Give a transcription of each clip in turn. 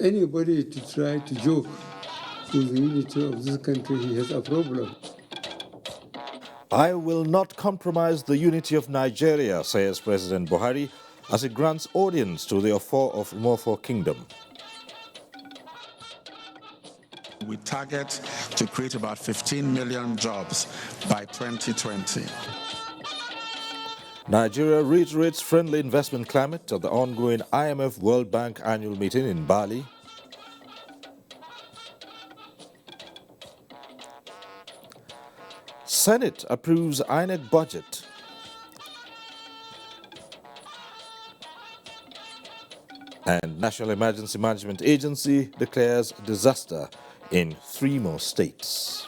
Anybody to try to joke with the unity of this country, he has a problem. I will not compromise the unity of Nigeria, says President Buhari, as he grants audience to the Ofo of Umofo Kingdom. We target to create about 15 million jobs by 2020. Nigeria reiterates friendly investment climate at the ongoing IMF World Bank annual meeting in Bali. Senate approves INEC budget. And National Emergency Management Agency declares disaster in 3 more states.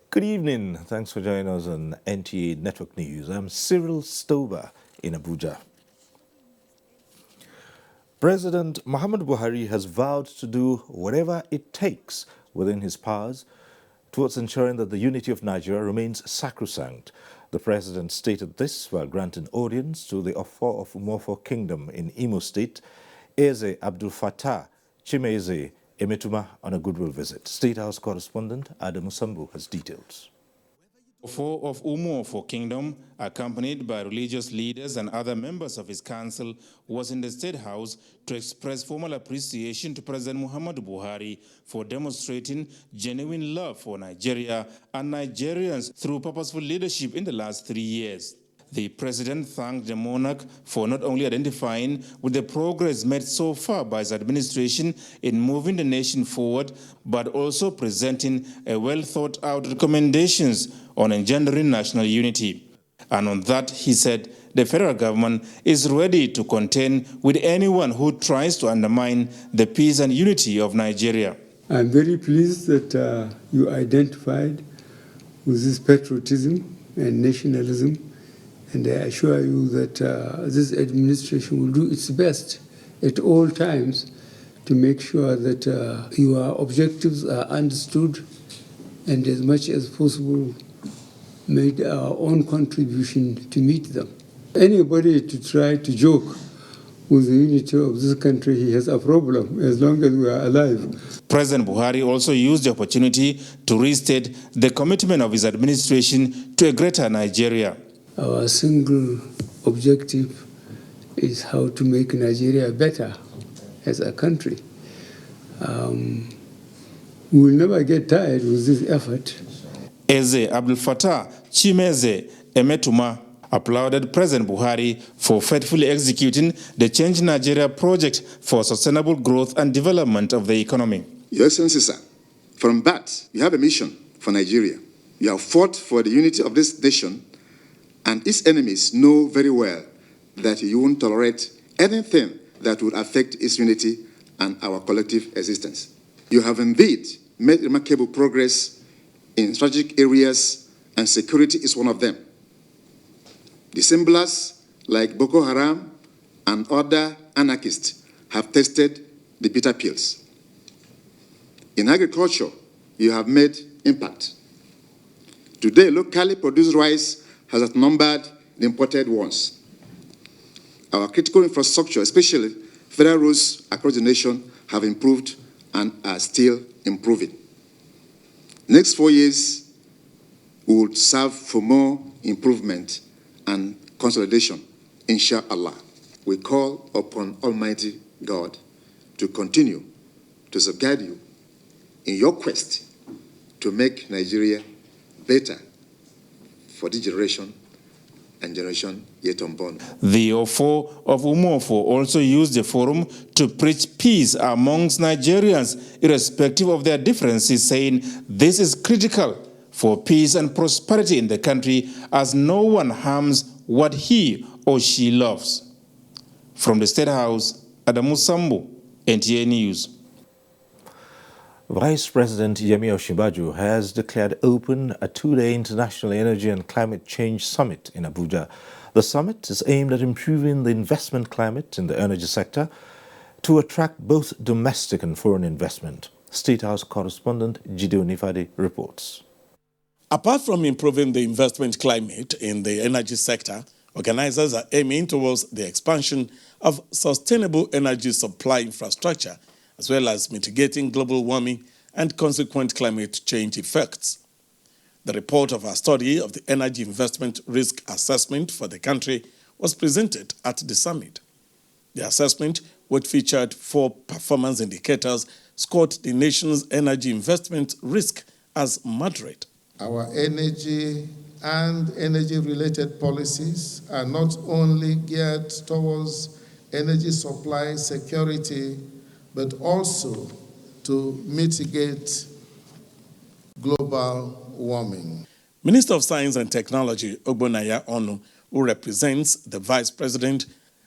Good evening. Thanks for joining us on NTA Network News. I'm Cyril Stover in Abuja. President Muhammad Buhari has vowed to do whatever it takes within his powers towards ensuring that the unity of Nigeria remains sacrosanct. The president stated this while granting audience to the Ofo of Umofo Kingdom in Imo State, Eze Abdul Fattah Chimeze Emetuma, on a goodwill visit. State House correspondent Adamu Sambu has details. Ofo of Umofo Kingdom, accompanied by religious leaders and other members of his council, was in the State House to express formal appreciation to President Muhammadu Buhari for demonstrating genuine love for Nigeria and Nigerians through purposeful leadership in the last 3 years. The president thanked the monarch for not only identifying with the progress made so far by his administration in moving the nation forward, but also presenting a well-thought-out recommendations on engendering national unity. And on that, he said, the federal government is ready to contend with anyone who tries to undermine the peace and unity of Nigeria. I'm very pleased that you identified with this patriotism and nationalism. And I assure you that this administration will do its best at all times to make sure that your objectives are understood and as much as possible made our own contribution to meet them. Anybody to try to joke with the unity of this country, he has a problem as long as we are alive. President Buhari also used the opportunity to restate the commitment of his administration to a greater Nigeria. Our single objective is how to make Nigeria better as a country. We will never get tired with this effort. Eze Abdul Fattah Chimeze Emetuma applauded President Buhari for faithfully executing the Change Nigeria project for sustainable growth and development of the economy. Your Excellency, sir, from birth, you have a mission for Nigeria. You have fought for the unity of this nation, and its enemies know very well that you won't tolerate anything that would affect its unity and our collective existence. You have indeed made remarkable progress in strategic areas, and security is one of them. Dissemblers like Boko Haram and other anarchists have tested the bitter pills. In agriculture, you have made impact. Today, locally produced rice has outnumbered the imported ones. Our critical infrastructure, especially federal roads across the nation, have improved and are still improving. Next 4 years, we will serve for more improvement and consolidation, inshallah. We call upon Almighty God to continue to safeguard you in your quest to make Nigeria better for this generation and generation yet unborn. The Ofo of Umofo also used the forum to preach peace amongst Nigerians, irrespective of their differences, saying this is critical for peace and prosperity in the country, as no one harms what he or she loves. From the State House, Adamu Sambu, NTA News. Vice President Yemi Osinbajo has declared open a 2-day International Energy and Climate Change Summit in Abuja. The summit is aimed at improving the investment climate in the energy sector to attract both domestic and foreign investment. State House correspondent Jide Onifade reports. Apart from improving the investment climate in the energy sector, Organizers are aiming towards the expansion of sustainable energy supply infrastructure, as well as mitigating global warming and consequent climate change effects. The report of our study of the energy investment risk assessment for the country was presented at the summit. The assessment, which featured 4 performance indicators, scored the nation's energy investment risk as moderate. Our energy and energy-related policies are not only geared towards energy supply security, but also to mitigate global warming. Minister of Science and Technology, Ogbonnaya Onu, who represents the Vice President,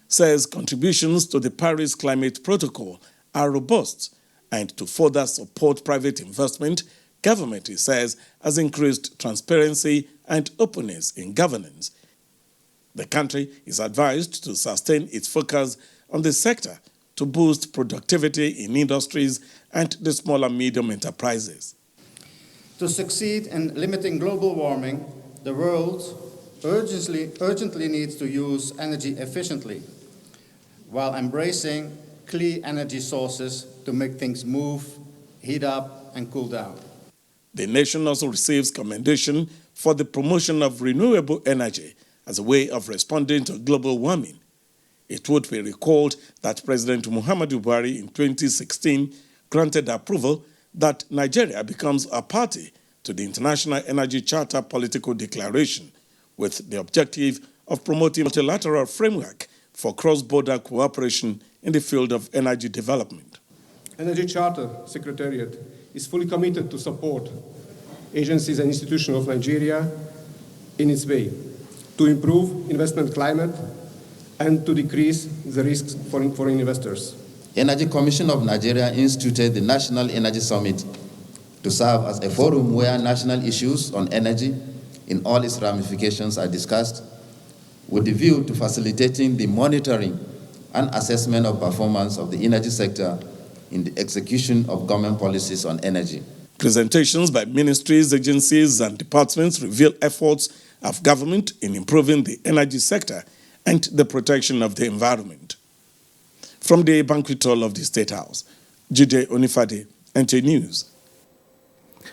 says contributions to the Paris Climate Protocol are robust, and to further support private investment, government, he says, has increased transparency and openness in governance. The country is advised to sustain its focus on the sector to boost productivity in industries and the small and medium enterprises. To succeed in limiting global warming, the world urgently needs to use energy efficiently, while embracing clean energy sources to make things move, heat up, and cool down. The nation also receives commendation for the promotion of renewable energy as a way of responding to global warming. It would be recalled that President Muhammadu Buhari in 2016 granted approval that Nigeria becomes a party to the International Energy Charter Political Declaration, with the objective of promoting a multilateral framework for cross-border cooperation in the field of energy development. Energy Charter Secretariat is fully committed to support agencies and institutions of Nigeria in its way to improve investment climate and to decrease the risks for foreign investors. Energy Commission of Nigeria instituted the National Energy Summit to serve as a forum where national issues on energy in all its ramifications are discussed, with the view to facilitating the monitoring and assessment of performance of the energy sector in the execution of government policies on energy. Presentations by ministries, agencies, and departments reveal efforts of government in improving the energy sector and the protection of the environment. From the banquet hall of the State House, Jide Onifade, NT News. In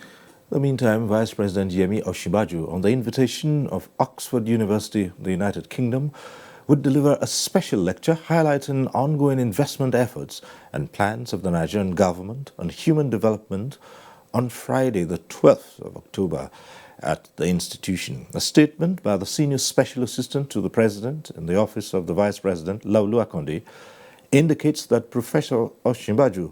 the meantime, Vice President Yemi Osinbajo, on the invitation of Oxford University, the United Kingdom, would deliver a special lecture highlighting ongoing investment efforts and plans of the Nigerian government on human development on Friday, the 12th of October, at the institution. A statement by the Senior Special Assistant to the President in the Office of the Vice President, Laulu Akonde, indicates that Professor Osinbajo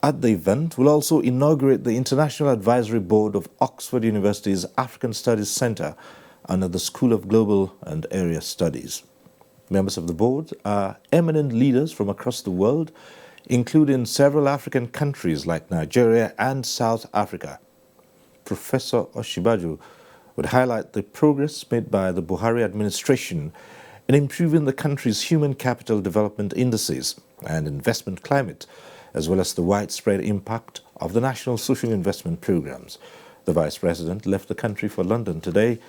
at the event will also inaugurate the International Advisory Board of Oxford University's African Studies Center under the School of Global and Area Studies. Members of the board are eminent leaders from across the world, including several African countries like Nigeria and South Africa. Professor Osinbajo would highlight the progress made by the Buhari administration in improving the country's human capital development indices and investment climate, as well as the widespread impact of the national social investment programs. The Vice President left the country for London today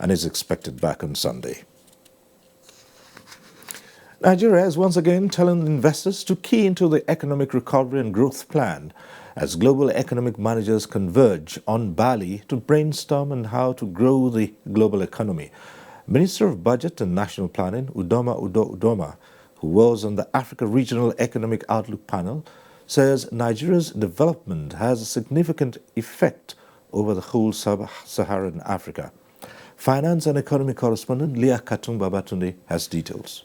and is expected back on Sunday. Nigeria is once again telling investors to key into the economic recovery and growth plan as global economic managers converge on Bali to brainstorm on how to grow the global economy. Minister of Budget and National Planning, Udoma Udoma, who was on the Africa Regional Economic Outlook panel, says Nigeria's development has a significant effect over the whole sub-Saharan Africa. Finance and economy correspondent Leah Katumba Batunde has details.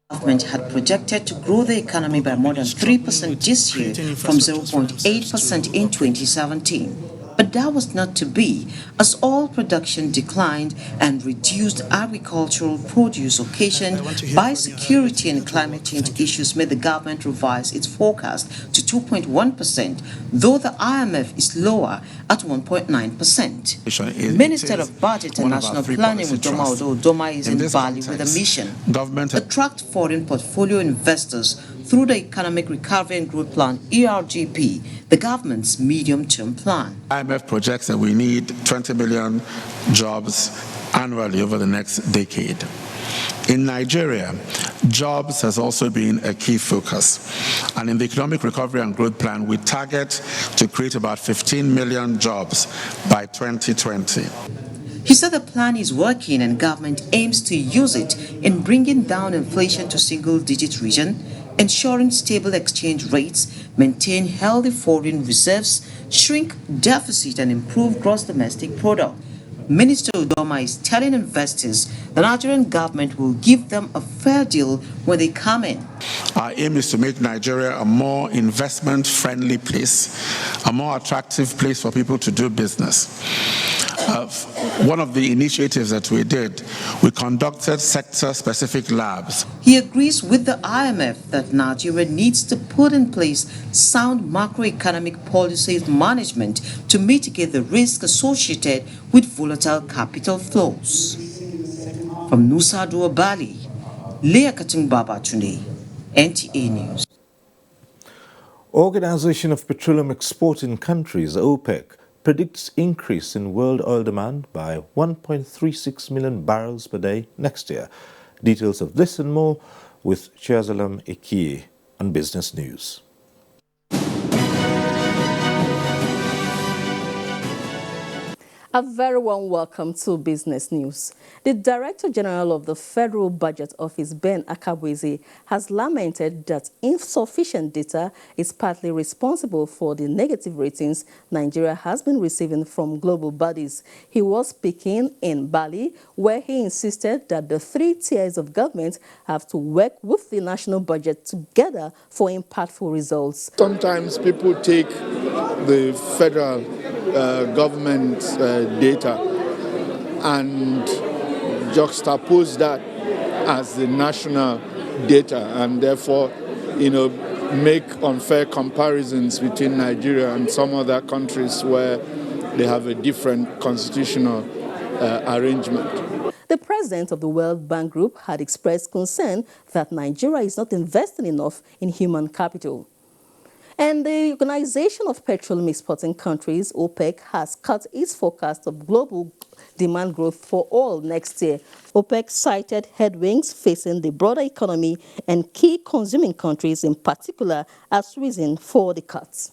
The government had projected to grow the economy by more than 3% this year from 0.8% in 2017. But that was not to be, as oil production declined and reduced agricultural produce occasioned by security and climate change issues made the government revise its forecast to 2.1%, though the IMF is lower at 1.9%. Minister of Budget and National Planning Udoma Udoma is in Bali with a mission to attract foreign portfolio investors through the Economic Recovery and Growth Plan, ERGP, the government's medium-term plan. IMF projects that we need 20 million jobs annually over the next decade. In Nigeria, jobs has also been a key focus. And in the Economic Recovery and Growth Plan, we target to create about 15 million jobs by 2020. He said the plan is working and government aims to use it in bringing down inflation to single-digit region, ensuring stable exchange rates, maintain healthy foreign reserves, shrink deficit and improve gross domestic product. Minister Udoma is telling investors the Nigerian government will give them a fair deal when they come in. Our aim is to make Nigeria a more investment-friendly place, a more attractive place for people to do business. One of the initiatives that we did, we conducted sector-specific labs. He agrees with the IMF that Nigeria needs to put in place sound macroeconomic policy management to mitigate the risk associated with volatile capital flows. From Nusa Dua, Bali, Leah Katung Babatunde, NTA News. Organization of Petroleum Exporting Countries, OPEC, predicts increase in world oil demand by 1.36 million barrels per day next year. Details of this and more with Chiazalam Ikie on Business News. A very warm welcome to Business News. The Director General of the Federal Budget Office, Ben Akabweze, has lamented that insufficient data is partly responsible for the negative ratings Nigeria has been receiving from global bodies. He was speaking in Bali, where he insisted that the three tiers of government have to work with the national budget together for impactful results. Sometimes people take the federal government data and juxtapose that as the national data, and therefore, make unfair comparisons between Nigeria and some other countries where they have a different constitutional arrangement. The president of the World Bank Group had expressed concern that Nigeria is not investing enough in human capital. And the Organization of Petroleum Exporting Countries, OPEC, has cut its forecast of global demand growth for oil next year. OPEC cited headwinds facing the broader economy and key consuming countries in particular as reason for the cuts.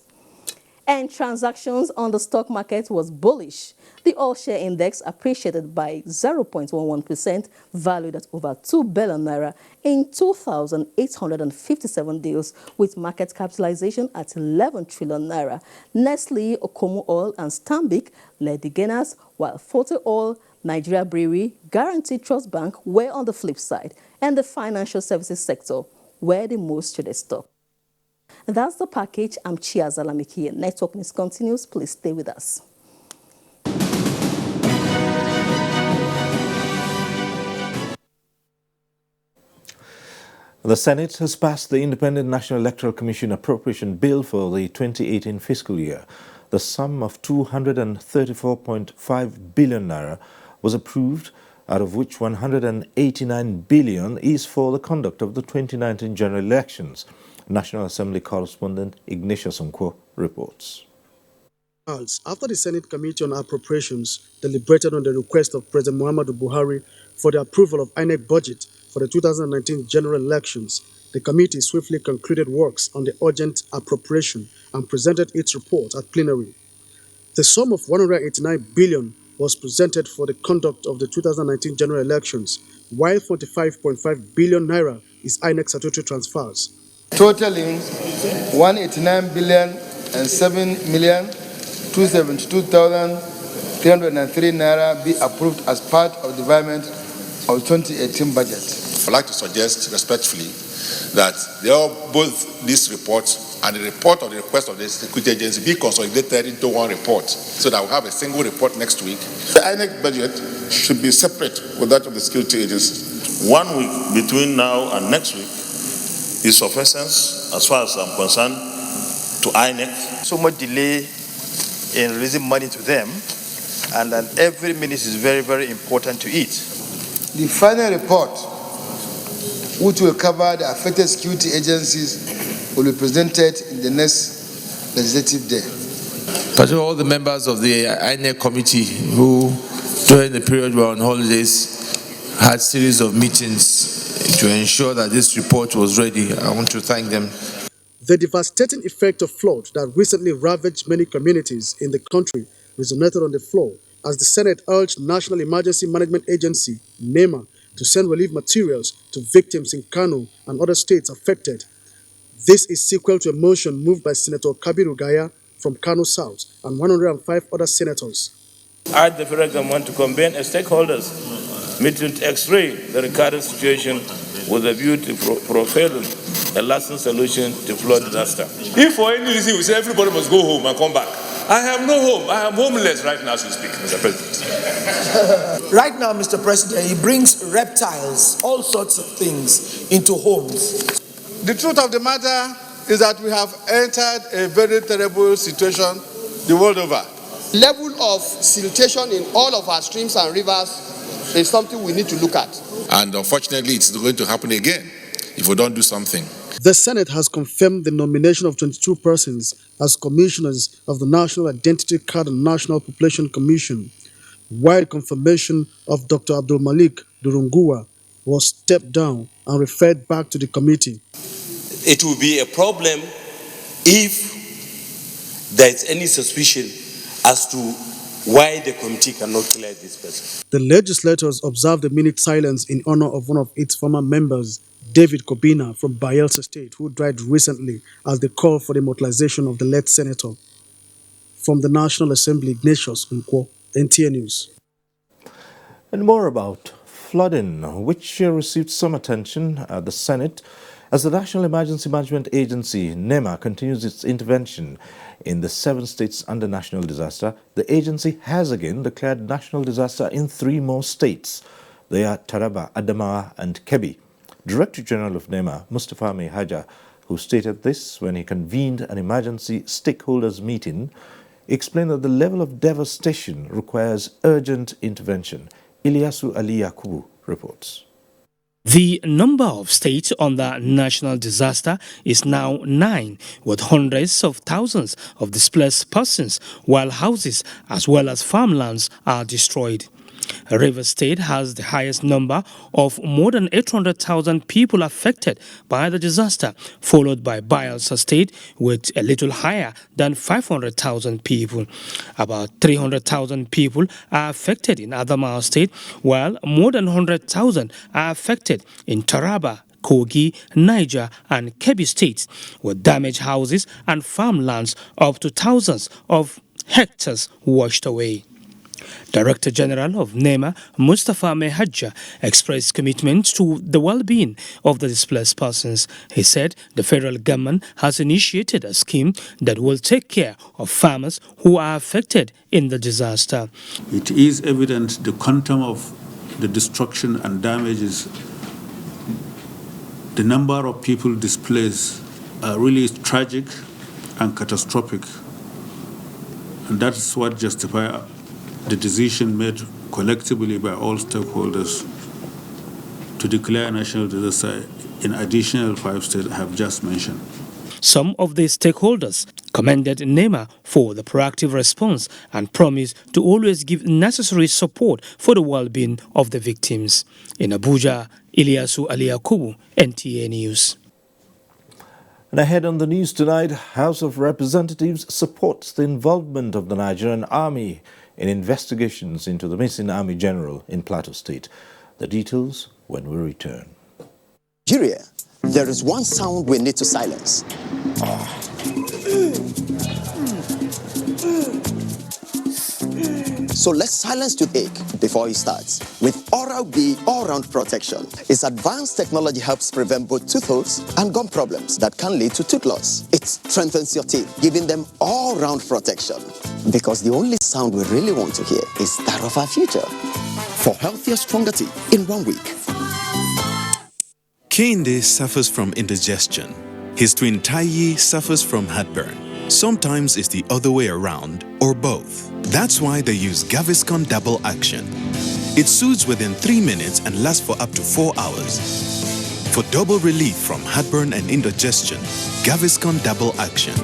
And transactions on the stock market was bullish. The oil share index appreciated by 0.11%, valued at over 2 billion naira in 2,857 deals, with market capitalization at 11 trillion naira. Nestle, Okomu Oil, and Stanbic led the gainers, while Forte Oil, Nigeria Brewery, Guarantee Trust Bank were on the flip side, and the financial services sector were the most traded stock. And that's the package. I'm Chiazalam Ikie. Network News continues. Please stay with us. The Senate has passed the Independent National Electoral Commission Appropriation Bill for the 2018 fiscal year. The sum of 234.5 billion naira was approved, out of which 189 billion is for the conduct of the 2019 general elections. National Assembly correspondent Ignatius Nkwo reports. After the Senate Committee on Appropriations deliberated on the request of President Muhammadu Buhari for the approval of INEC budget for the 2019 general elections, the committee swiftly concluded works on the urgent appropriation and presented its report at plenary. The sum of 189 billion was presented for the conduct of the 2019 general elections, while 45.5 billion naira is INEC statutory transfers. Totaling 189 billion and 7,272,303 naira be approved as part of the development of 2018 budget. I'd like to suggest respectfully that both this report and the report of the request of the security agency be consolidated into one report so that we'll have a single report next week. The INEC budget should be separate with that of the security agency. 1 week between now and next week is sufficient, as far as I'm concerned, to INEC. So much delay in releasing money to them, and then every minute is very, very important to it. The final report, which will cover the affected security agencies, will be presented in the next legislative day. Particularly all the members of the INEC committee who, during the period were on holidays, had a series of meetings to ensure that this report was ready. I want to thank them. The devastating effect of flood that recently ravaged many communities in the country resonated on the floor as the Senate urged National Emergency Management Agency, NEMA, to send relief materials to victims in Kano and other states affected. This is sequel to a motion moved by Senator Kabiru Gaya from Kano South and 105 other senators. I urge the federal government to convene a stakeholders meeting to x-ray the current situation with a view to profiling a lasting solution to flood disaster. If for any reason we say everybody must go home and come back, I have no home. I am homeless right now as we speak, Mr. President. Right now, Mr. President, he brings reptiles, all sorts of things into homes. The truth of the matter is that we have entered a very terrible situation the world over. Level of siltation in all of our streams and rivers is something we need to look at. And unfortunately, it's going to happen again if we don't do something. The Senate has confirmed the nomination of 22 persons as commissioners of the National Identity Card and National Population Commission, while confirmation of Dr. Abdul Malik Durungua was stepped down and referred back to the committee. It will be a problem if there is any suspicion as to why the committee cannot clear this person. The legislators observed a minute silence in honor of one of its former members, David Kobina from Bayelsa State, who died recently as they called for the immortalization of the late senator. From the National Assembly, Ignatius Nkwo, NTA News. And more about flooding, which received some attention at the Senate as the National Emergency Management Agency, NEMA, continues its intervention in the 7 states under national disaster. The agency has again declared national disaster in 3 more states. They are Taraba, Adamawa and Kebbi. Director General of NEMA, Mustafa Mehaja, who stated this when he convened an emergency stakeholders meeting, explained that the level of devastation requires urgent intervention. Ilyasu Ali Yakubu reports. The number of states under national disaster is now 9, with hundreds of thousands of displaced persons, while houses as well as farmlands are destroyed. Rivers State has the highest number of more than 800,000 people affected by the disaster, followed by Bayelsa State with a little higher than 500,000 people. About 300,000 people are affected in Adamawa State, while more than 100,000 are affected in Taraba, Kogi, Niger and Kebbi states, with damaged houses and farmlands up to thousands of hectares washed away. Director General of NEMA, Mustafa Mehaja, expressed commitment to the well-being of the displaced persons. He said the federal government has initiated a scheme that will take care of farmers who are affected in the disaster. It is evident the quantum of the destruction and damages, the number of people displaced are really tragic and catastrophic. And that's what justifies the decision made collectively by all stakeholders to declare a national disaster in additional 5 states I have just mentioned. Some of the stakeholders commended NEMA for the proactive response and promised to always give necessary support for the well-being of the victims. In Abuja, Ilyasu Ali Yakubu, NTA News. And ahead on the news tonight, House of Representatives supports the involvement of the Nigerian Army in investigations into the missing Army General in Plateau State. The details when we return. Nigeria, there is one sound we need to silence. So let's silence toothache before it starts. With Oral-B all-round protection, its advanced technology helps prevent both tooth hulls and gum problems that can lead to tooth loss. It strengthens your teeth, giving them all-round protection. Because the only sound we really want to hear is that of our future. For healthier, stronger teeth in 1 week. Kehinde suffers from indigestion. His twin Taiyi suffers from heartburn. Sometimes it's the other way around, or both. That's why they use Gaviscon Double Action. It soothes within 3 minutes and lasts for up to 4 hours. For double relief from heartburn and indigestion, Gaviscon Double Action.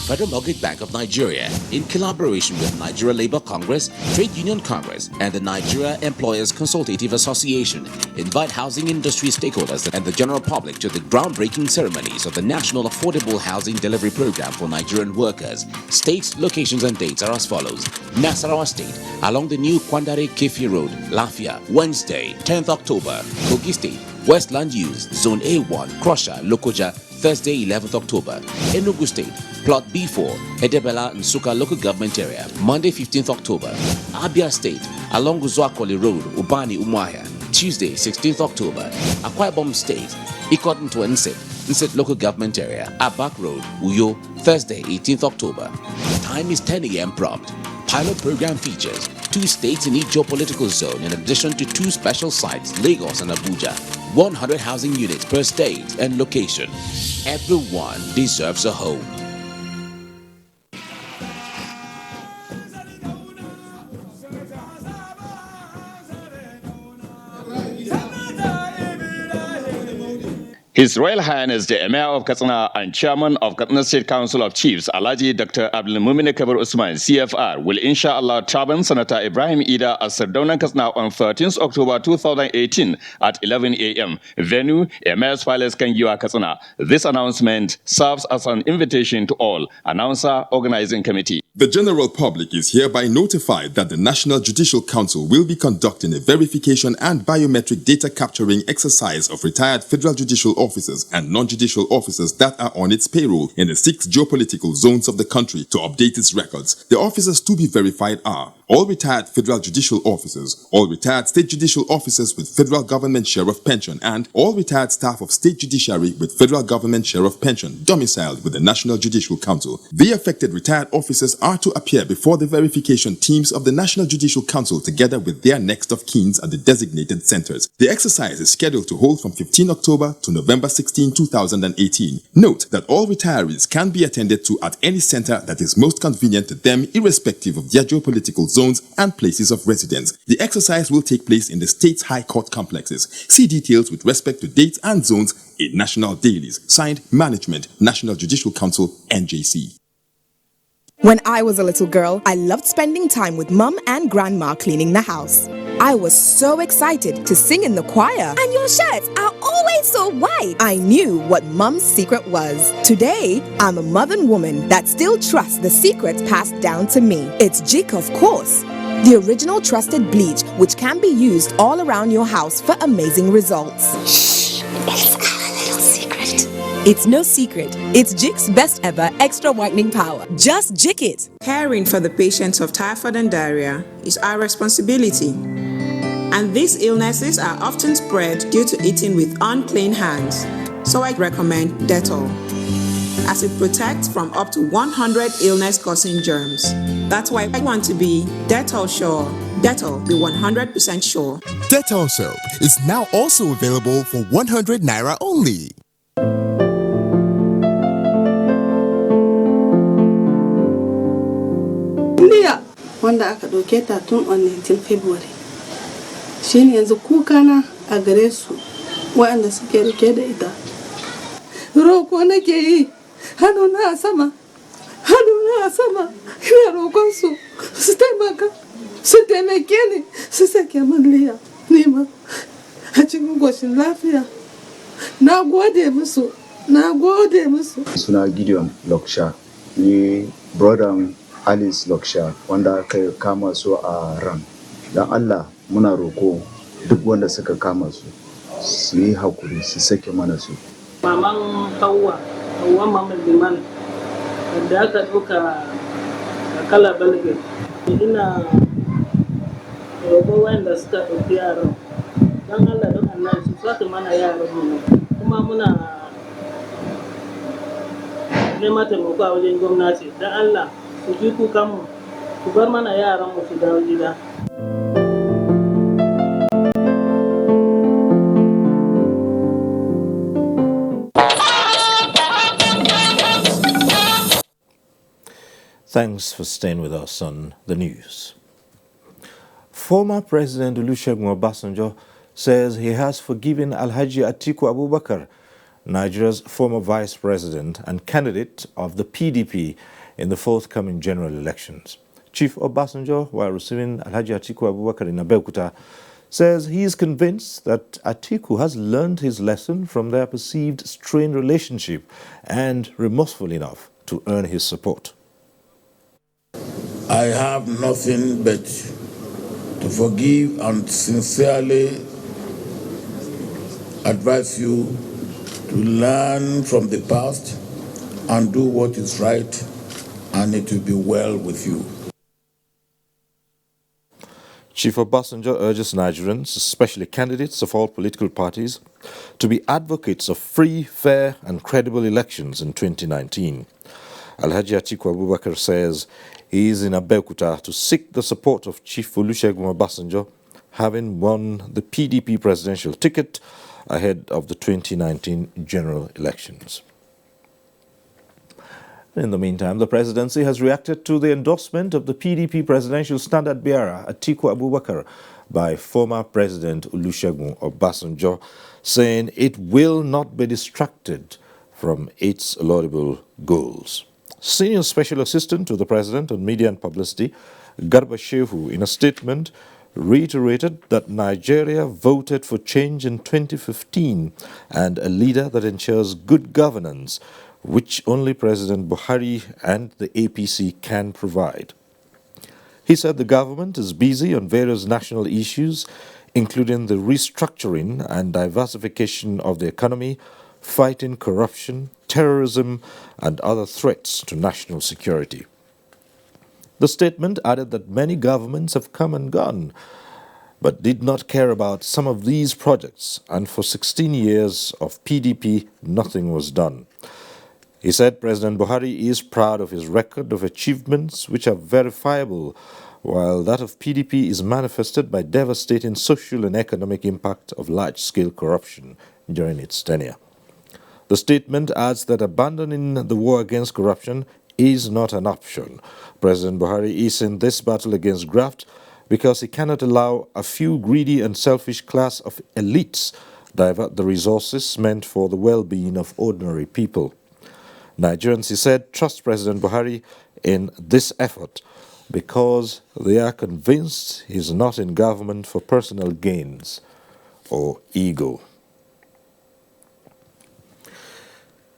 Federal Mortgage Bank of Nigeria, in collaboration with Nigeria Labour Congress, Trade Union Congress, and the Nigeria Employers Consultative Association, invite housing industry stakeholders and the general public to the groundbreaking ceremonies of the National Affordable Housing Delivery Program for Nigerian workers. States, locations, and dates are as follows. Nasarawa State, along the new Kwandare Kefi Road, Lafia, Wednesday, 10th October. Kogi State, Westland Use, Zone A1, Krosha, Lokoja, Thursday, 11th October. Enugu State, Plot B4, Edebela, Nsuka Local Government Area, Monday, 15th October. Abia State, along Uzuakoli Road, Ubani, Umuahia, Tuesday, 16th October. Akwa Ibom State, Ikoton to Nsit Local Government Area, Abak Road, Uyo, Thursday, 18th October. Time is 10 a.m. prompt. Pilot program features 2 states in each geopolitical zone in addition to 2 special sites, Lagos and Abuja. 100 housing units per state and location. Everyone deserves a home. His Royal Highness the Emir of Katsina and Chairman of Katsina State Council of Chiefs, Alhaji Dr. Abdulmumin Kabir Usman, CFR, will inshallah turban Senator Ibrahim Ida as Sardauna Katsina on 13th October 2018 at 11 a.m. Venue, Emir's Palace, Kangiwa, Katsina. This announcement serves as an invitation to all. Announcer, Organizing Committee. The general public is hereby notified that the National Judicial Council will be conducting a verification and biometric data capturing exercise of retired federal judicial officers and non-judicial officers that are on its payroll in the 6 geopolitical zones of the country to update its records. The officers to be verified are all retired federal judicial officers, all retired state judicial officers with federal government share of pension, and all retired staff of state judiciary with federal government share of pension domiciled with the National Judicial Council. The affected retired officers are to appear before the verification teams of the National Judicial Council together with their next of kins at the designated centers. The exercise is scheduled to hold from 15 October to November 16, 2018. Note that all retirees can be attended to at any center that is most convenient to them irrespective of their geopolitical zones and places of residence. The exercise will take place in the state's high court complexes. See details with respect to dates and zones in national dailies. Signed, Management, National Judicial Council, NJC. When I was a little girl, I loved spending time with Mum and Grandma cleaning the house. I was so excited to sing in the choir. And your shirts are always so white. I knew what Mum's secret was. Today, I'm a modern woman that still trusts the secrets passed down to me. It's Jik, of course. The original trusted bleach, which can be used all around your house for amazing results. Shh, it's our little secret. It's no secret. It's Jik's best ever extra whitening power. Just Jik it. Caring for the patients of typhoid and diarrhea is our responsibility. And these illnesses are often spread due to eating with unclean hands. So I recommend Dettol, as it protects from up to 100 illness-causing germs. That's why I want to be Dettol sure. Dettol, be 100% sure. Dettol soap is now also available for 100 Naira only. Liya, wanda aka ɗauke ta tun on 19 February. Shi ne yanzu kukana a gare su waɗanda suke rike da ita. Roko nake yi, hannuna a sama, ina roƙon su taimake ni, su sake min Liya, nima a cikin goshin lafiya. Na gode musu. Suna Gideon Loksha, ni brother Alice Loksha wanda aka kama su a ran. Dan Allah muna roko duk wanda suka kama su yi hakuri su sake mana su. Maman Hauwa Maman Liman da aka ɗauka kala balge. Ina roƙo wanda suka ɗauki yaran. Dan Allah don Allah su sake mana yaran mu. Kuma muna neman taimako a wajen gwamnati. Dan Allah su ji kukanmu, su bar mana yaran mu su dawo gida. Thanks for staying with us on the news. Former President Olusegun Obasanjo says he has forgiven Alhaji Atiku Abubakar Nigeria's former vice president and candidate of the PDP in the forthcoming general elections. Chief Obasanjo, while receiving Alhaji Atiku Abubakar in Abeokuta, says he is convinced that Atiku has learned his lesson from their perceived strained relationship and remorseful enough to earn his support. I have nothing but to forgive and sincerely advise you to learn from the past and do what is right, and it will be well with you. Chief Obasanjo urges Nigerians, especially candidates of all political parties, to be advocates of free, fair and credible elections in 2019. Alhaji Atiku Abubakar says he is in Abeokuta to seek the support of Chief Olusegun Obasanjo, having won the PDP presidential ticket ahead of the 2019 general elections. In the meantime, the presidency has reacted to the endorsement of the PDP presidential standard-bearer Atiku Abubakar by former President Olusegun Obasanjo, saying it will not be distracted from its laudable goals. Senior Special Assistant to the President on Media and Publicity, Garba Shehu, in a statement, reiterated that Nigeria voted for change in 2015 and a leader that ensures good governance, which only President Buhari and the APC can provide. He said the government is busy on various national issues, including the restructuring and diversification of the economy, fighting corruption, terrorism, and other threats to national security. The statement added that many governments have come and gone, but did not care about some of these projects, and for 16 years of PDP, nothing was done. He said President Buhari is proud of his record of achievements which are verifiable, while that of PDP is manifested by devastating social and economic impact of large-scale corruption during its tenure. The statement adds that abandoning the war against corruption is not an option. President Buhari is in this battle against graft because he cannot allow a few greedy and selfish class of elites divert the resources meant for the well-being of ordinary people. Nigerians, he said, trust President Buhari in this effort because they are convinced he is not in government for personal gains or ego.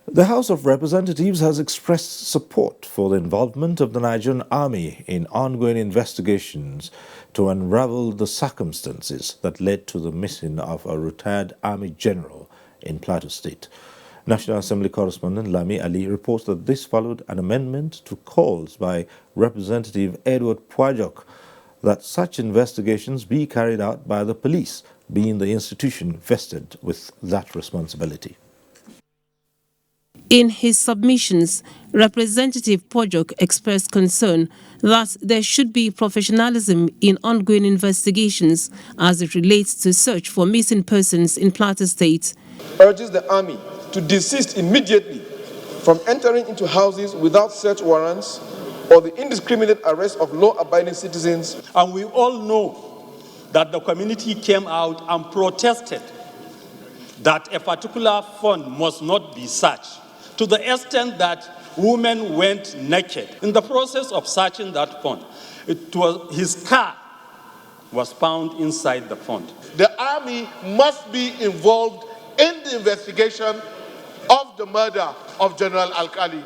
The House of Representatives has expressed support for the involvement of the Nigerian Army in ongoing investigations to unravel the circumstances that led to the missing of a retired Army general in Plateau State. National Assembly correspondent Lami Ali reports that this followed an amendment to calls by Representative Edward Puajok that such investigations be carried out by the police, being the institution vested with that responsibility. In his submissions, Representative Pojok expressed concern that there should be professionalism in ongoing investigations as it relates to search for missing persons in Plateau State. Urges the Army to desist immediately from entering into houses without search warrants or the indiscriminate arrest of law-abiding citizens. And we all know that the community came out and protested that a particular fund must not be searched, to the extent that women went naked. In the process of searching that fund, his car was found inside the fund. The Army must be involved in the investigation of the murder of General Alkali.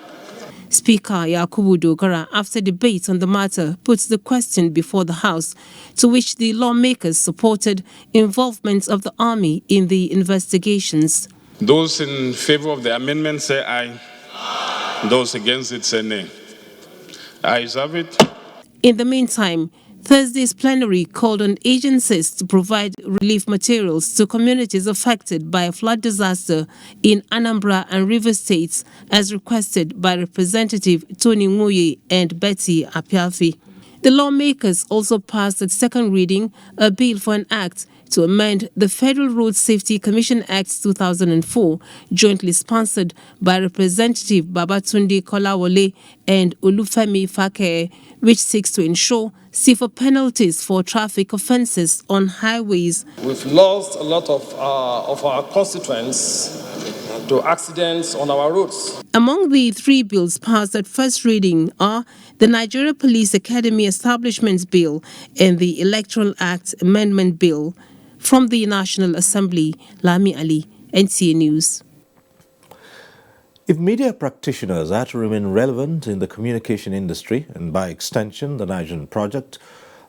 Speaker Yakubu Dogara, after debate on the matter, puts the question before the House, to which the lawmakers supported involvement of the Army in the investigations. Those in favor of the amendment say aye. Those against it say nay. Ayes have it. In the meantime, Thursday's plenary called on agencies to provide relief materials to communities affected by a flood disaster in Anambra and Rivers states, as requested by Representative Tony Muye and Betty Apiafi. The lawmakers also passed at second reading a bill for an act to amend the Federal Road Safety Commission Act 2004, jointly sponsored by Representative Babatunde Kolawole and Olufemi Fakeye, which seeks to ensure safer penalties for traffic offences on highways. We've lost a lot of our constituents to accidents on our roads. Among the three bills passed at first reading are the Nigeria Police Academy Establishments Bill and the Electoral Act Amendment Bill. From the National Assembly, Lami Ali, NTA News. If media practitioners are to remain relevant in the communication industry, and by extension the Nigerian project,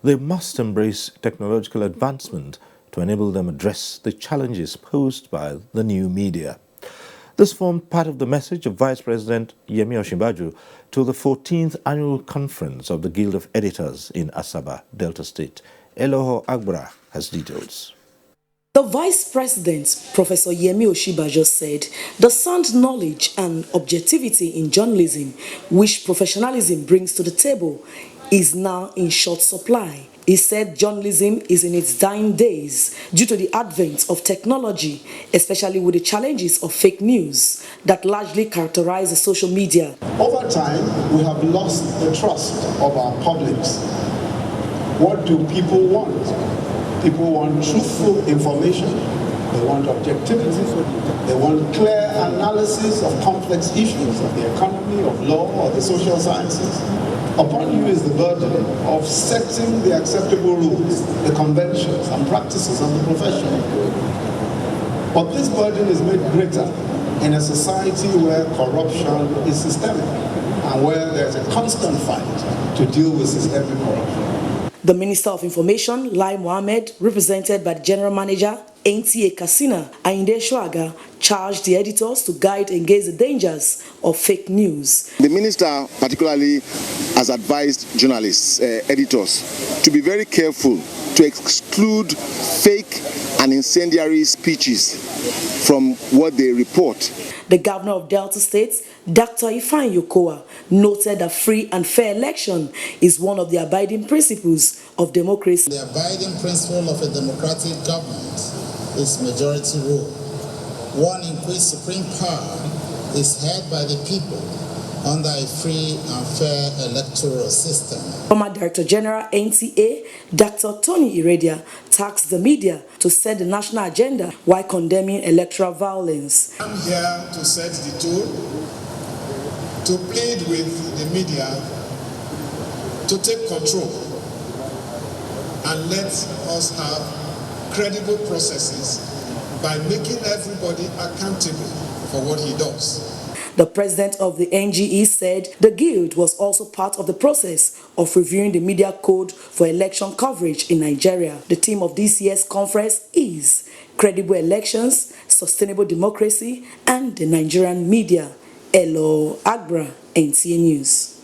they must embrace technological advancement to enable them address the challenges posed by the new media. This formed part of the message of Vice President Yemi Osinbajo to the 14th Annual Conference of the Guild of Editors in Asaba, Delta State. Eloho Agbra has details. The Vice President, Professor Yemi Osinbajo, said the sound knowledge and objectivity in journalism, which professionalism brings to the table, is now in short supply. He said journalism is in its dying days due to the advent of technology, especially with the challenges of fake news that largely characterize the social media. Over time, we have lost the trust of our publics. What do people want? People want truthful information, they want objectivity, they want clear analysis of complex issues of the economy, of law, or the social sciences. Upon you is the burden of setting the acceptable rules, the conventions and practices of the profession. But this burden is made greater in a society where corruption is systemic and where there's a constant fight to deal with systemic corruption. The Minister of Information, Lai Mohammed, represented by the General Manager, NTA Katsina, Ayinde Shuaga, charged the editors to guide against the dangers of fake news. The Minister particularly has advised journalists, editors, to be very careful to exclude fake and incendiary speeches from what they report. The Governor of Delta State, Dr. Ifeanyi Okowa, noted that free and fair election is one of the abiding principles of democracy. The abiding principle of a democratic government is majority rule, one in which supreme power is held by the people under a free and fair electoral system. Former Director General NTA, Dr. Tony Iradia, tasked the media to set the national agenda while condemning electoral violence. I'm here to set the tone, to plead with the media to take control and let us have credible processes by making everybody accountable for what he does. The president of the NGE said the guild was also part of the process of reviewing the media code for election coverage in Nigeria. The theme of this year's conference is Credible Elections, Sustainable Democracy, and the Nigerian Media. Elo Agbra, NTA News.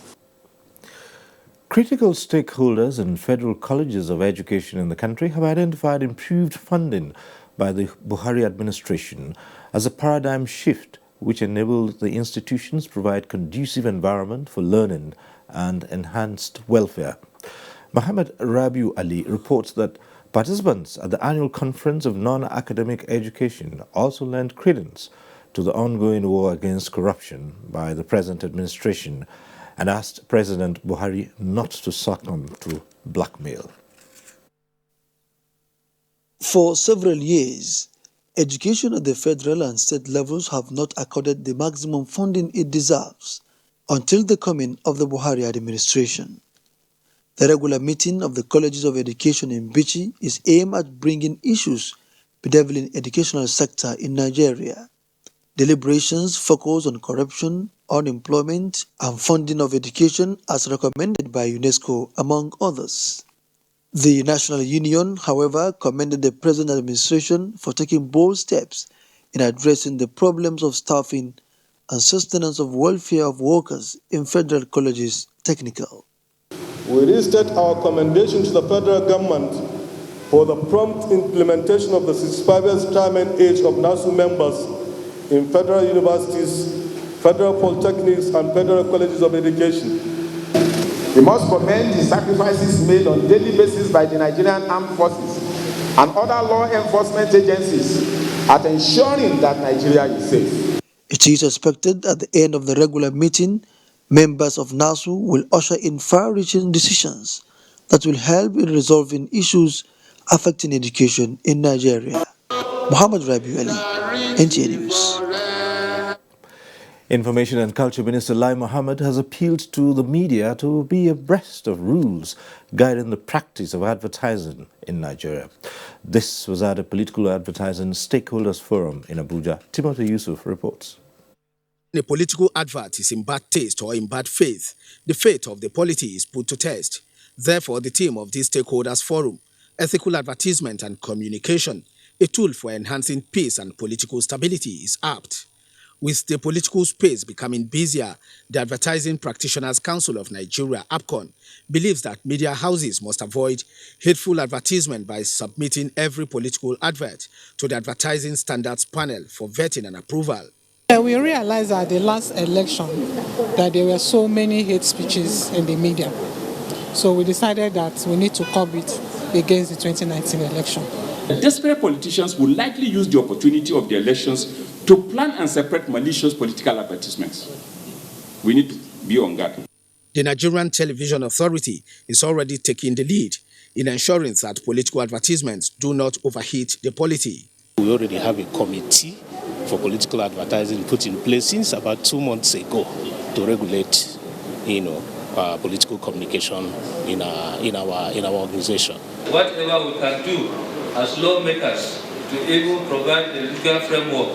Critical stakeholders in federal colleges of education in the country have identified improved funding by the Buhari administration as a paradigm shift which enabled the institutions to provide conducive environment for learning and enhanced welfare. Muhammad Rabiu Ali reports that participants at the annual conference of non-academic education also lent credence to the ongoing war against corruption by the present administration and asked President Buhari not to succumb to blackmail. For several years, education at the federal and state levels have not accorded the maximum funding it deserves until the coming of the Buhari administration. The regular meeting of the colleges of education in Bichi is aimed at bringing issues bedeviling educational sector in Nigeria. Deliberations focus on corruption, unemployment, and funding of education as recommended by UNESCO, among others. The National Union, however, commended the present administration for taking bold steps in addressing the problems of staffing and sustenance of welfare of workers in federal colleges technical. We restate our commendation to the federal government for the prompt implementation of the 65 years retirement age of NASU members in federal universities, federal polytechnics, and federal colleges of education. We must commend the sacrifices made on a daily basis by the Nigerian Armed Forces and other law enforcement agencies at ensuring that Nigeria is safe. It is expected at the end of the regular meeting, members of NASU will usher in far-reaching decisions that will help in resolving issues affecting education in Nigeria. Muhammad Rabiu Ali, NTA News. Information and Culture Minister Lai Mohammed has appealed to the media to be abreast of rules guiding the practice of advertising in Nigeria. This was at a political advertising stakeholders forum in Abuja. Timothy Yusuf reports. A political advert is in bad taste or in bad faith, the faith of the polity is put to test. Therefore, the theme of this stakeholders forum, ethical advertisement and communication, a tool for enhancing peace and political stability, is apt. With the political space becoming busier, the Advertising Practitioners Council of Nigeria, APCON, believes that media houses must avoid hateful advertisement by submitting every political advert to the Advertising Standards Panel for vetting and approval. We realized at the last election that there were so many hate speeches in the media. So we decided that we need to curb it against the 2019 election. Desperate politicians will likely use the opportunity of the elections to plan and separate malicious political advertisements. We need to be on guard. The Nigerian Television Authority is already taking the lead in ensuring that political advertisements do not overheat the polity. We already have a committee for political advertising put in place since about 2 months ago to regulate, political communication in our organization. Whatever we can do as lawmakers to even provide a legal framework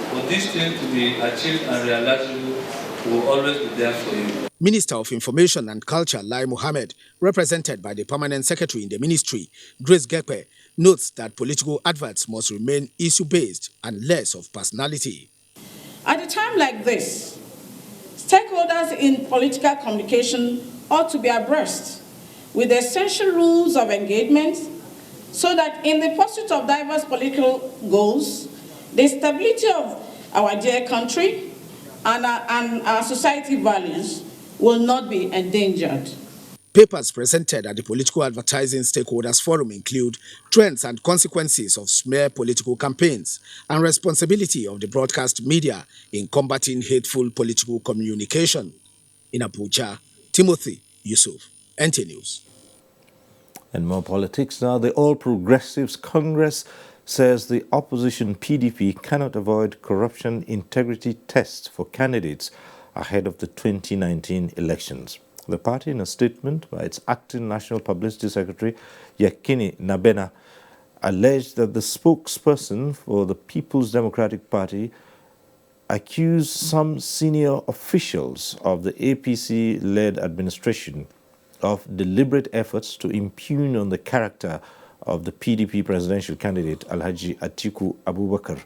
for these things to be achieved and realizable, we will always be there for you. Minister of Information and Culture Lai Mohammed, represented by the Permanent Secretary in the Ministry, Grace Gepe, notes that political adverts must remain issue-based and less of personality. At a time like this, stakeholders in political communication ought to be abreast with the essential rules of engagement so that in the pursuit of diverse political goals, the stability of our dear country and our society values will not be endangered. Papers presented at the Political Advertising Stakeholders Forum include trends and consequences of smear political campaigns and responsibility of the broadcast media in combating hateful political communication. In Abuja, Timothy Yusuf, NT News. And more politics now. The All Progressives Congress says the opposition PDP cannot avoid corruption integrity tests for candidates ahead of the 2019 elections. The party, in a statement by its acting National Publicity Secretary, Yakini Nabena, alleged that the spokesperson for the People's Democratic Party accused some senior officials of the APC-led administration of deliberate efforts to impugn on the character of the PDP presidential candidate Alhaji Atiku Abubakar.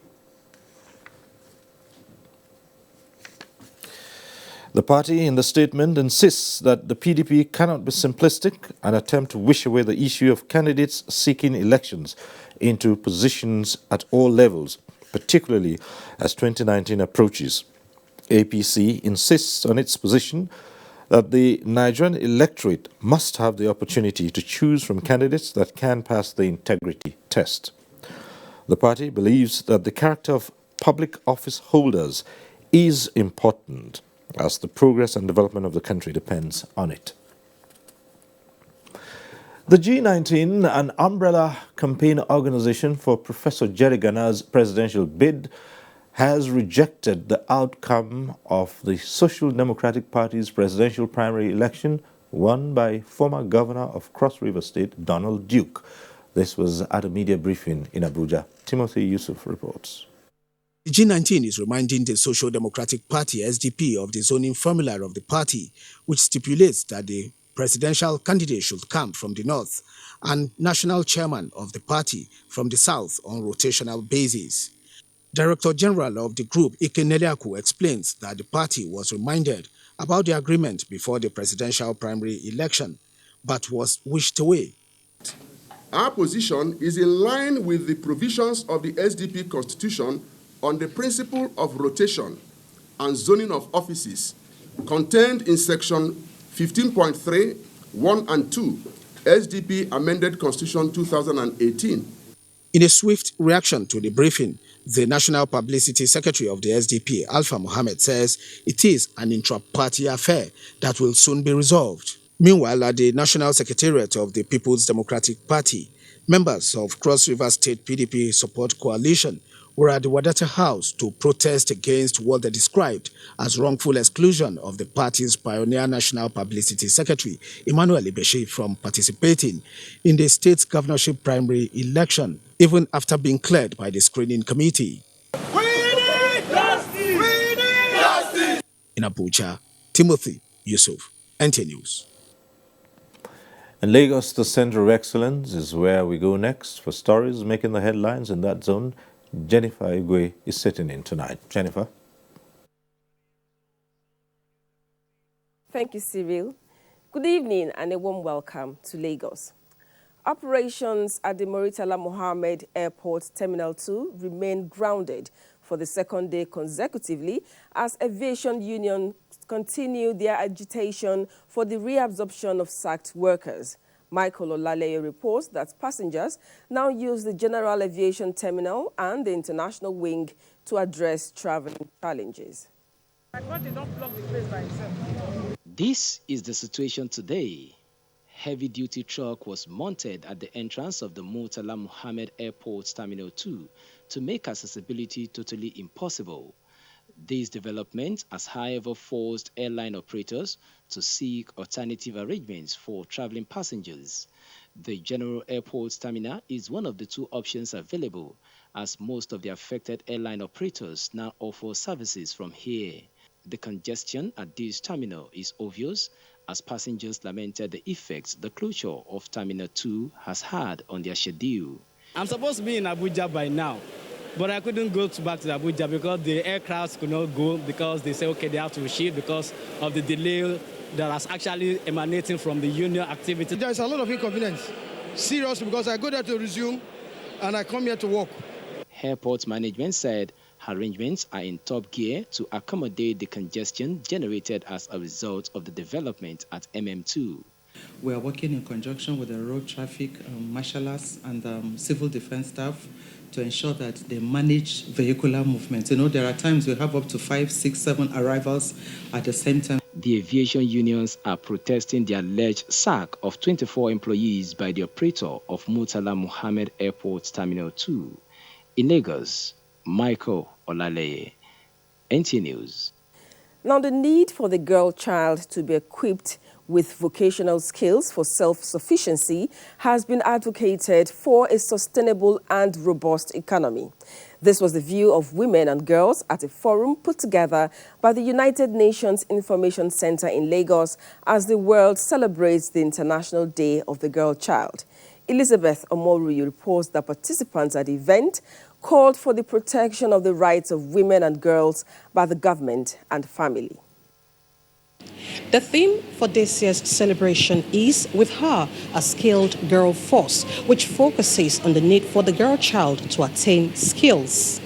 The party, in the statement, insists that the PDP cannot be simplistic and attempt to wish away the issue of candidates seeking elections into positions at all levels, particularly as 2019 approaches. APC insists on its position that the Nigerian electorate must have the opportunity to choose from candidates that can pass the integrity test. The party believes that the character of public office holders is important, as the progress and development of the country depends on it. The G19, an umbrella campaign organization for Professor Jerry Gana's presidential bid, has rejected the outcome of the Social Democratic Party's presidential primary election won by former governor of Cross River State, Donald Duke. This was at a media briefing in Abuja. Timothy Yusuf reports. The G19 is reminding the Social Democratic Party, SDP, of the zoning formula of the party, which stipulates that the presidential candidate should come from the north and national chairman of the party from the south on rotational basis. Director General of the group, Ike Neliaku, explains that the party was reminded about the agreement before the presidential primary election, but was wished away. Our position is in line with the provisions of the SDP Constitution on the principle of rotation and zoning of offices contained in section 15.3, 1 and 2, SDP Amended Constitution 2018. In a swift reaction to the briefing, the National Publicity Secretary of the SDP, Alpha Mohammed, says it is an intra-party affair that will soon be resolved. Meanwhile, at the National Secretariat of the People's Democratic Party, members of Cross River State PDP Support Coalition were at the Wadata House to protest against what they described as wrongful exclusion of the party's pioneer National Publicity Secretary, Emmanuel Ibeshi, from participating in the state's governorship primary election, even after being cleared by the screening committee. In Abuja, Timothy Yusuf, NT News. In Lagos, the Center of Excellence is where we go next for stories making the headlines in that zone. Jennifer Igwe is sitting in tonight. Jennifer. Thank you, Cyril. Good evening and a warm welcome to Lagos. Operations at the Muritala Mohammed Airport Terminal 2 remain grounded for the second day consecutively as aviation unions continue their agitation for the reabsorption of sacked workers. Michael Olaleye reports that passengers now use the General Aviation Terminal and the International Wing to address traveling challenges. This is the situation today. Heavy-duty truck was mounted at the entrance of the Murtala Muhammed Airport Terminal 2 to make accessibility totally impossible. This development has, however, forced airline operators to seek alternative arrangements for traveling passengers. The General Airport Terminal is one of the two options available, as most of the affected airline operators now offer services from here. The congestion at this terminal is obvious, as passengers lamented the effects the closure of Terminal 2 has had on their schedule. I'm supposed to be in Abuja by now, but I couldn't go back to Abuja because the aircraft could not go because they say, okay, they have to shift because of the delay that is actually emanating from the union activity. There's a lot of inconvenience, seriously, because I go there to resume and I come here to work. Airport management said arrangements are in top gear to accommodate the congestion generated as a result of the development at MM2. We are working in conjunction with the road traffic marshals and civil defense staff to ensure that they manage vehicular movement. You know, there are times we have up to 5, 6, 7 arrivals at the same time. The aviation unions are protesting the alleged sack of 24 employees by the operator of Murtala Muhammed Airport Terminal 2. In Lagos, Michael Olaleye, NT News. Now, the need for the girl child to be equipped with vocational skills for self-sufficiency has been advocated for a sustainable and robust economy. This was the view of women and girls at a forum put together by the United Nations Information Center in Lagos as the world celebrates the International Day of the Girl Child. Elizabeth Omoruyi reports that participants at the event called for the protection of the rights of women and girls by the government and family. The theme for this year's celebration is With Her, a Skilled Girl Force, which focuses on the need for the girl child to attain skills.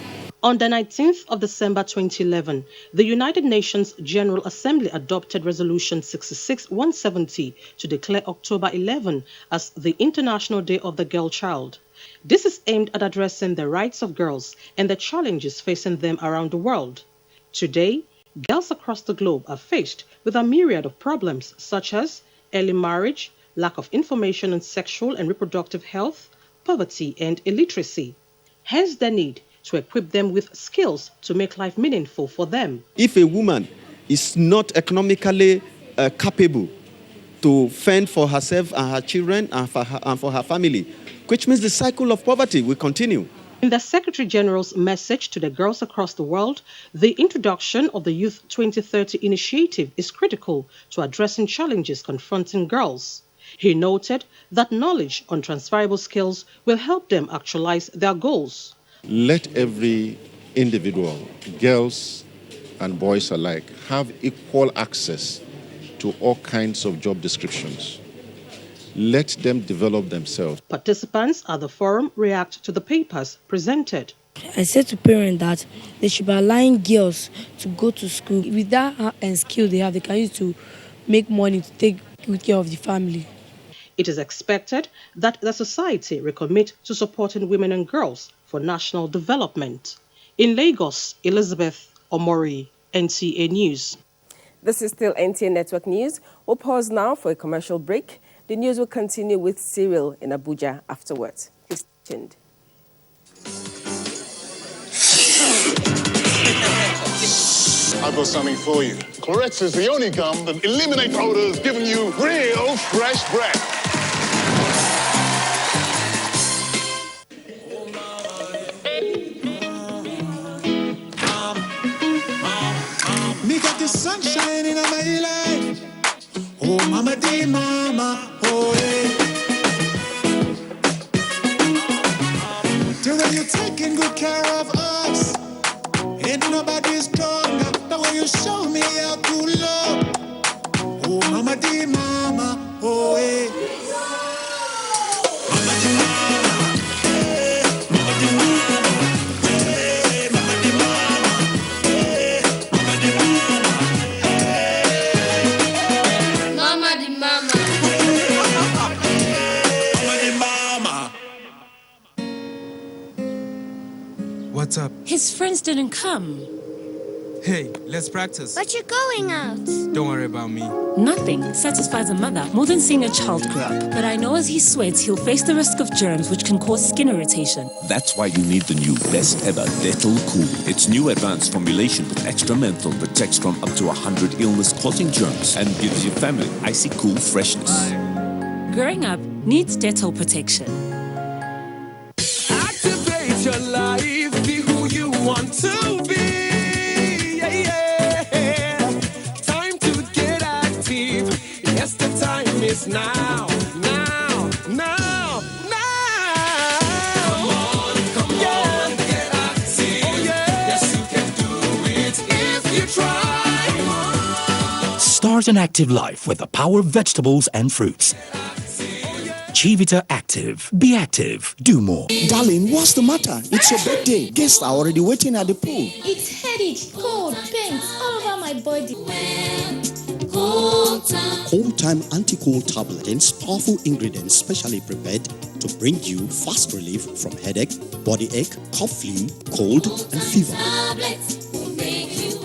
On the 19th of December 2011, the United Nations General Assembly adopted Resolution 66-170 to declare October 11 as the International Day of the Girl Child. This is aimed at addressing the rights of girls and the challenges facing them around the world. Today, girls across the globe are faced with a myriad of problems such as early marriage, lack of information on sexual and reproductive health, poverty, and illiteracy. Hence the need to equip them with skills to make life meaningful for them. If a woman is not economically capable to fend for herself and her children and for her family, which means the cycle of poverty will continue. In the Secretary General's message to the girls across the world, the introduction of the Youth 2030 initiative is critical to addressing challenges confronting girls. He noted that knowledge on transferable skills will help them actualize their goals. Let every individual, girls and boys alike, have equal access to all kinds of job descriptions. Let them develop themselves. Participants at the forum react to the papers presented. I said to parents that they should be allowing girls to go to school. With that and skill they have, they can use to make money to take good care of the family. It is expected that the society will commit to supporting women and girls for national development. In Lagos, Elizabeth Omori, NTA News. This is still NTA Network News. We'll pause now for a commercial break. The news will continue with Cyril in Abuja afterwards. Please stay tuned. I've got something for you. Clorets is the only gum that eliminates odors, giving you real fresh breath. Me got the sunshine in my life. Oh, mama, dear mama, oh, yeah. The way you're taking good care of us. Ain't nobody stronger. The way you show me how to love. Oh, mama, dear mama, oh, yeah. Mama di mama. What's up? His friends didn't come. Hey, let's practice. But you're going out. Don't worry about me. Nothing satisfies a mother more than seeing a child grow up. But I know as he sweats, he'll face the risk of germs which can cause skin irritation. That's why you need the new best ever Dettol Cool. Its new advanced formulation with extra menthol protects from up to 100 illness-causing germs and gives your family icy cool freshness. Growing up needs Dettol protection. Activate your life, be who you want to be. Yeah, yeah. Time to get active. Yes, the time is now. Now, now, now. Come on, get active. Oh, yeah. Yes, you can do it if you try. Start an active life with the power of vegetables and fruits. Chivita Active. Be active. Do more. Darling, what's the matter? It's your birthday. Guests are already waiting at the pool. It's headache, cold, pains all over my body. Cold Time Anti-Cold Tablet contains powerful ingredients specially prepared to bring you fast relief from headache, body ache, cough, flu, cold, and fever.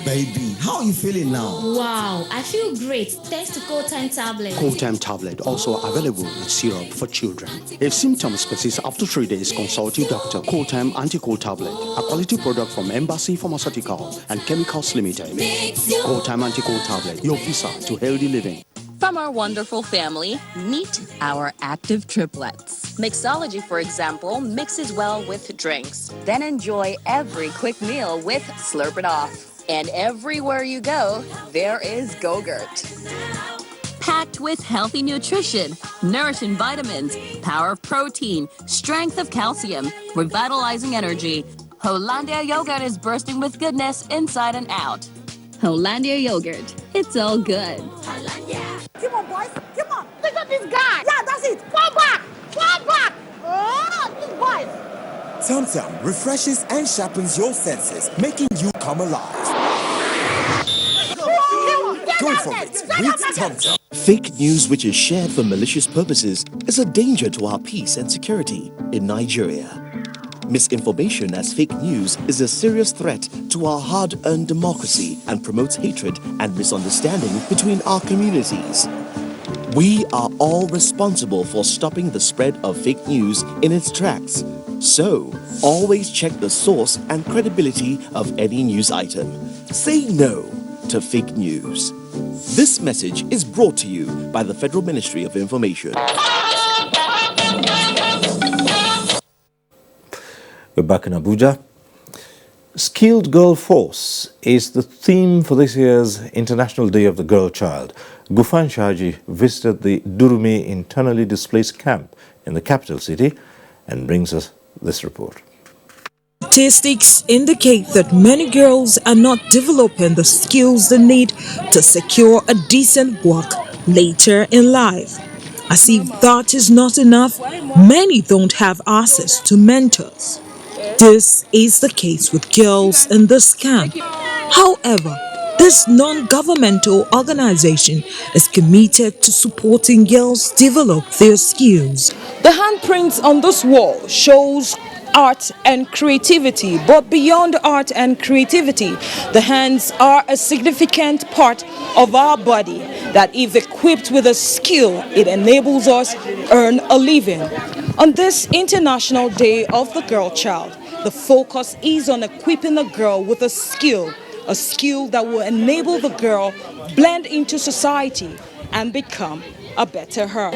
Baby, how are you feeling now? Wow, I feel great thanks to Cold Time tablet. Cold Time Tablet also available with syrup for children. If symptoms persist after 3 days, consult your doctor. Cold Time Anti-Cold Tablet, a quality product from Embassy Pharmaceutical and Chemicals Limited. Cold Time Anti-Cold Tablet, your visa to healthy living. From our wonderful family, meet our active triplets. Mixology, for example, mixes well with drinks. Then enjoy every quick meal with Slurp It Off. And everywhere you go, there is Go-Gurt. Packed with healthy nutrition, nourishing vitamins, power of protein, strength of calcium, revitalizing energy. Hollandia yogurt is bursting with goodness inside and out. Hollandia yogurt, it's all good. Come on, boys. Come on. Look at this guy. Yeah, that's it. Fall back. Fall back. Oh, this boy. Tum Tum refreshes and sharpens your senses, making you come alive. Go for it with Tum Tum. Fake news which is shared for malicious purposes is a danger to our peace and security in Nigeria. Misinformation as fake news is a serious threat to our hard-earned democracy and promotes hatred and misunderstanding between our communities. We are all responsible for stopping the spread of fake news in its tracks. So, always check the source and credibility of any news item. Say no to fake news. This message is brought to you by the Federal Ministry of Information. We're back in Abuja. Skilled Girl Force is the theme for this year's International Day of the Girl Child. Gufan Shaji visited the Durumi internally displaced camp in the capital city and brings us this report. Statistics indicate that many girls are not developing the skills they need to secure a decent work later in life. As if that is not enough, many don't have access to mentors. This is the case with girls in this camp. However, this non-governmental organization is committed to supporting girls develop their skills. The handprints on this wall shows art and creativity, but beyond art and creativity, the hands are a significant part of our body that if equipped with a skill, it enables us earn a living. On this International Day of the Girl Child, the focus is on equipping a girl with a skill a skill that will enable the girl blend into society and become a better her.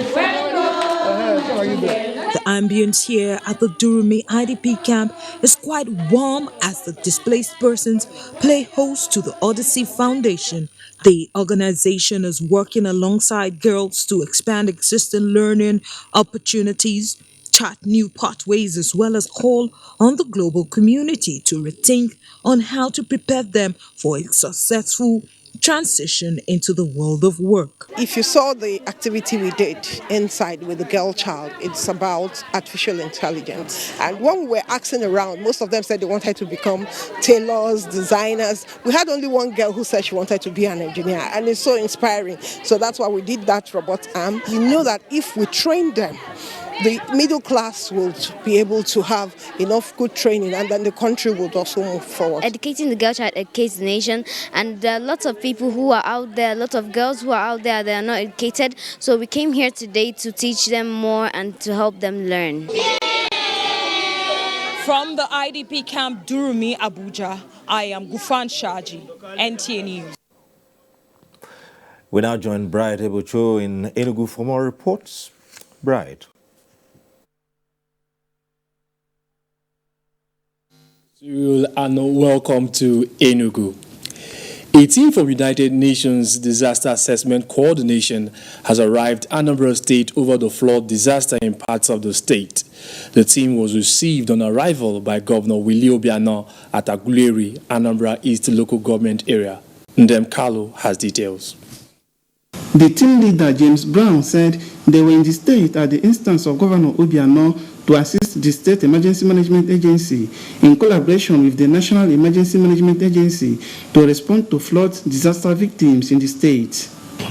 The ambience here at the Durumi IDP camp is quite warm as the displaced persons play host to the Odyssey Foundation. The organization is working alongside girls to expand existing learning opportunities, chart new pathways, as well as call on the global community to rethink on how to prepare them for a successful transition into the world of work. If you saw the activity we did inside with the girl child, it's about artificial intelligence. And when we were asking around, most of them said they wanted to become tailors, designers. We had only one girl who said she wanted to be an engineer, and it's so inspiring. So that's why we did that robot arm. We know that if we train them, the middle class will be able to have enough good training, and then the country would also move forward. Educating the girl child educates the nation, and there are lots of people who are out there, lots of girls who are out there, they are not educated. So we came here today to teach them more and to help them learn. From the IDP camp Durumi, Abuja, I am Gufan Shaji, NTA News. We now join Bright Ebucho in Enugu for more reports. Bright. And welcome to Enugu. A team from United Nations Disaster Assessment Coordination has arrived at Anambra State over the flood disaster in parts of the state. The team was received on arrival by Governor Willie Obiano at Aguleri, Anambra East local government area. Ndem Kalu has details. The team leader, James Brown, said they were in the state at the instance of Governor Obiano to assist the State Emergency Management Agency in collaboration with the National Emergency Management Agency to respond to flood disaster victims in the state.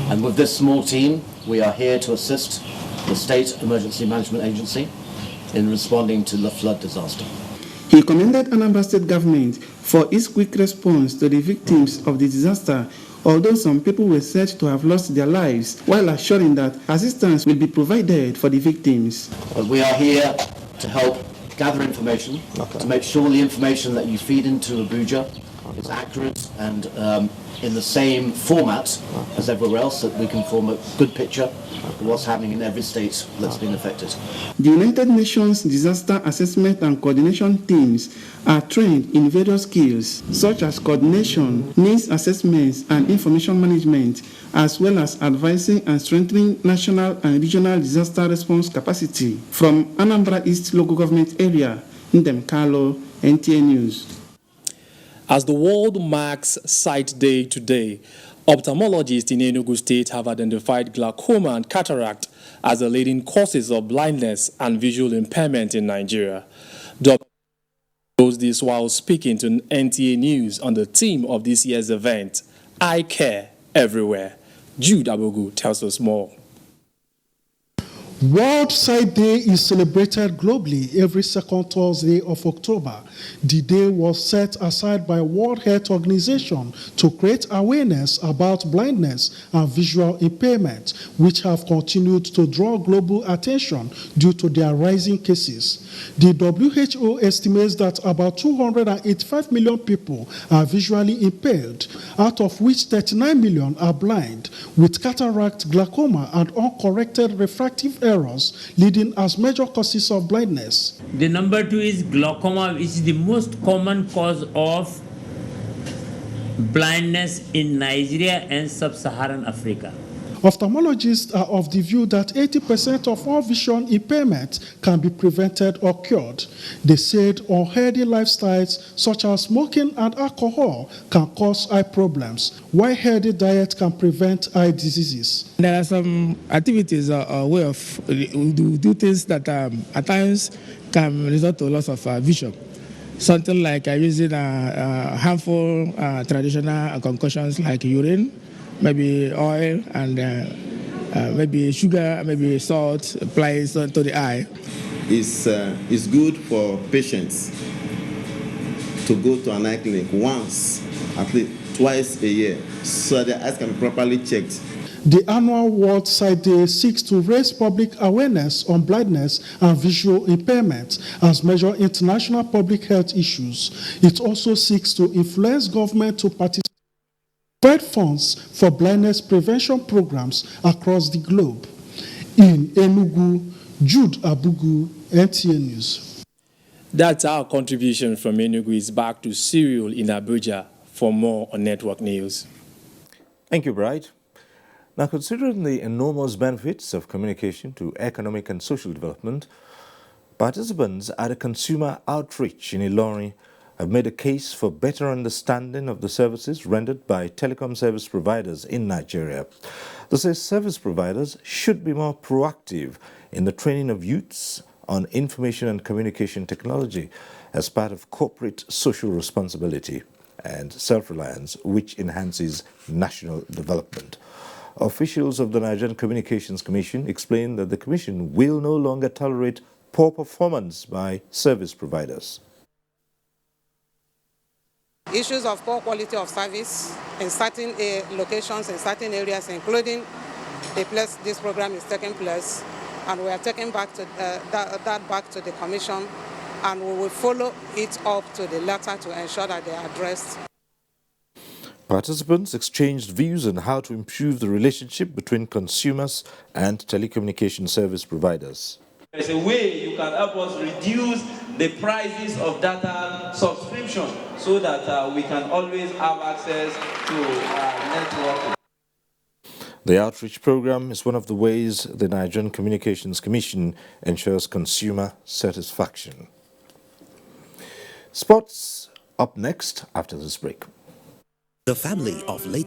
And with this small team, we are here to assist the State Emergency Management Agency in responding to the flood disaster. He commended Anambra State government for its quick response to the victims of the disaster, although some people were said to have lost their lives, while assuring that assistance will be provided for the victims. We are here to help gather information, to make sure the information that you feed into Abuja is accurate and in the same format as everywhere else, so that we can form a good picture of what's happening in every state that's been affected. The United Nations Disaster Assessment and Coordination teams are trained in various skills such as coordination, needs assessments, and information management, as well as advising and strengthening national and regional disaster response capacity. From Anambra East local government area, Ndem Carlo, NTA News. As the world marks Sight Day today, ophthalmologists in Enugu State have identified glaucoma and cataract as the leading causes of blindness and visual impairment in Nigeria. Dr. knows this while speaking to NTA News on the theme of this year's event, Eye Care Everywhere. Jude Abogu tells us more. World Sight Day is celebrated globally every second Thursday of October. The day was set aside by World Health Organization to create awareness about blindness and visual impairment, which have continued to draw global attention due to their rising cases. The WHO estimates that about 285 million people are visually impaired, out of which 39 million are blind, with cataract, glaucoma, and uncorrected refractive errors leading as major causes of blindness. The number 2 is glaucoma, which is the most common cause of blindness in Nigeria and sub-Saharan Africa. Ophthalmologists are of the view that 80% of all vision impairment can be prevented or cured. They said unhealthy lifestyles such as smoking and alcohol can cause eye problems, while healthy diet can prevent eye diseases. There are some activities or way of do things that at times can result to loss of vision. Something like using harmful traditional concoctions like urine, maybe oil, and maybe sugar, maybe salt applies to the eye. It's good for patients to go to an eye clinic once, at least twice a year, so their eyes can be properly checked. The annual World Sight Day seeks to raise public awareness on blindness and visual impairment as measure international public health issues. It also seeks to influence government to participate provide funds for blindness prevention programs across the globe. In Enugu, Jude Abugu, NTA News. That's our contribution from Enugu. Is back to Cyril in Abuja for more on Network News. Thank you, Bright. Now, considering the enormous benefits of communication to economic and social development, participants at a consumer outreach in Ilorin have made a case for better understanding of the services rendered by telecom service providers in Nigeria. They say service providers should be more proactive in the training of youths on information and communication technology as part of corporate social responsibility and self-reliance, which enhances national development. Officials of the Nigerian Communications Commission explained that the Commission will no longer tolerate poor performance by service providers. Issues of poor quality of service in certain locations, in certain areas, including the place this program is taking place, and we are taking back to, that back to the Commission, and we will follow it up to the letter to ensure that they are addressed. Participants exchanged views on how to improve the relationship between consumers and telecommunication service providers. There's a way you can help us reduce the prices of data subscription so that we can always have access to network. The outreach program is one of the ways the Nigerian Communications Commission ensures consumer satisfaction. Sports up next after this break. The family of late